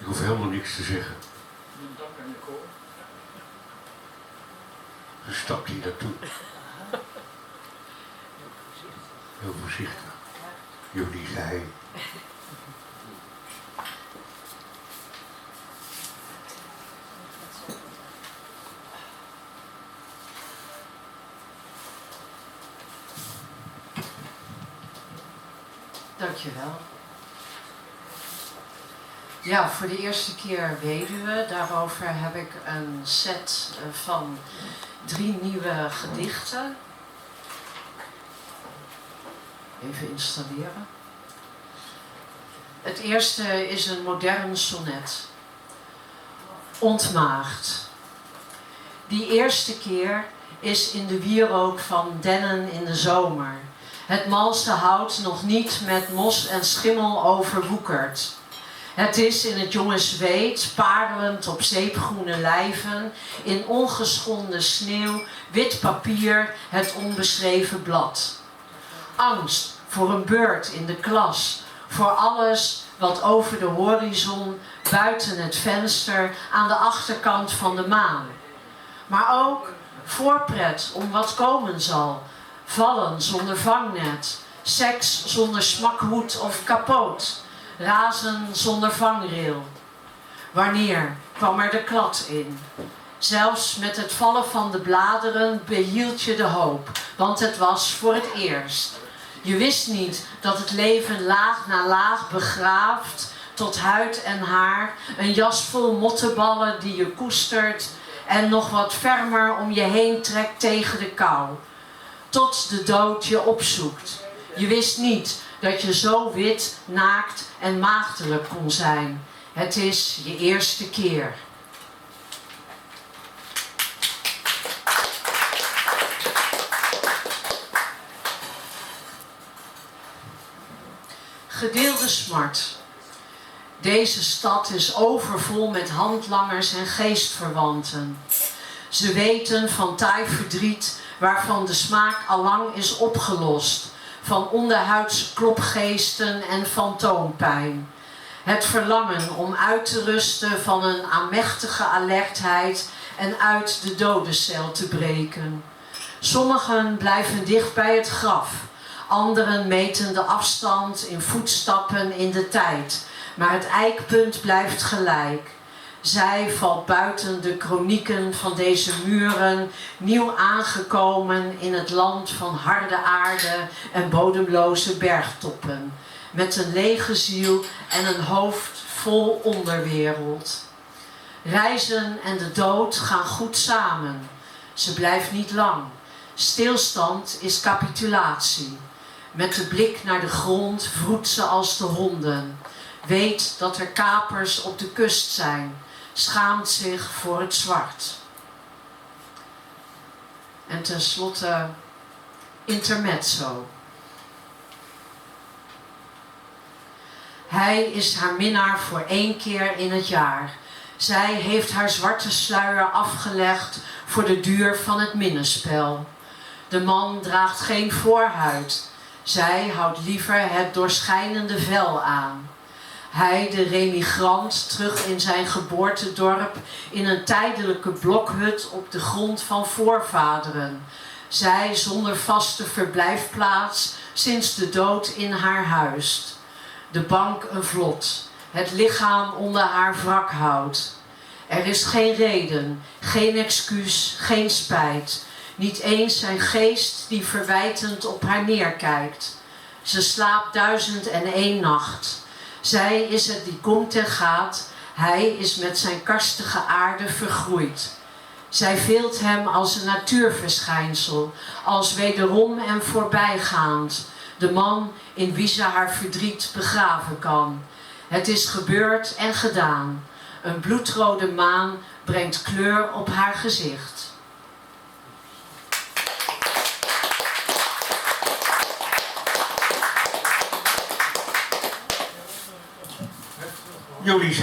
Ik hoef helemaal niks te zeggen. Ze stapt hier naartoe. Heel voorzichtig. Jullie zei. Dankjewel. Ja, voor de eerste keer weduwe. Daarover heb ik een set van 3 nieuwe gedichten. Even installeren. Het eerste is een modern sonnet. Ontmaagd. Die eerste keer is in de wierook van dennen in de zomer. Het malse hout nog niet met mos en schimmel overwoekerd. Het is in het jonge zweet, parelend op zeepgroene lijven, in ongeschonden sneeuw, wit papier, het onbeschreven blad. Angst voor een beurt in de klas, voor alles wat over de horizon, buiten het venster, aan de achterkant van de maan. Maar ook voorpret om wat komen zal, vallen zonder vangnet, seks zonder smakhoed of kapoot, razen zonder vangrail. Wanneer kwam er de klad in? Zelfs met het vallen van de bladeren behield je de hoop, want het was voor het eerst. Je wist niet dat het leven laag na laag begraaft, tot huid en haar, een jas vol mottenballen die je koestert en nog wat fermer om je heen trekt tegen de kou. Tot de dood je opzoekt. Je wist niet dat je zo wit, naakt en maagdelijk kon zijn. Het is je eerste keer. Gedeelde smart. Deze stad is overvol met handlangers en geestverwanten. Ze weten van taai verdriet waarvan de smaak allang is opgelost, van onderhuidse klopgeesten en fantoompijn. Het verlangen om uit te rusten van een aanmächtige alertheid en uit de dodencel te breken. Sommigen blijven dicht bij het graf, anderen meten de afstand in voetstappen in de tijd, maar het eikpunt blijft gelijk. Zij valt buiten de kronieken van deze muren, nieuw aangekomen in het land van harde aarde en bodemloze bergtoppen, met een lege ziel en een hoofd vol onderwereld. Reizen en de dood gaan goed samen. Ze blijft niet lang. Stilstand is capitulatie. Met de blik naar de grond wroet ze als de honden. Weet dat er kapers op de kust zijn. Schaamt zich voor het zwart. En tenslotte intermezzo. Hij is haar minnaar voor 1 keer in het jaar. Zij heeft haar zwarte sluier afgelegd voor de duur van het minnespel. De man draagt geen voorhuid. Zij houdt liever het doorschijnende vel aan. Hij, de remigrant, terug in zijn geboortedorp, in een tijdelijke blokhut op de grond van voorvaderen. Zij zonder vaste verblijfplaats, sinds de dood in haar huist. De bank een vlot, het lichaam onder haar wrakhout. Er is geen reden, geen excuus, geen spijt. Niet eens zijn geest die verwijtend op haar neerkijkt. Ze slaapt 1001 nacht. Zij is het die komt en gaat. Hij is met zijn karstige aarde vergroeid. Zij veelt hem als een natuurverschijnsel, als wederom en voorbijgaand. De man in wie ze haar verdriet begraven kan. Het is gebeurd en gedaan. Een bloedrode maan brengt kleur op haar gezicht. Jullie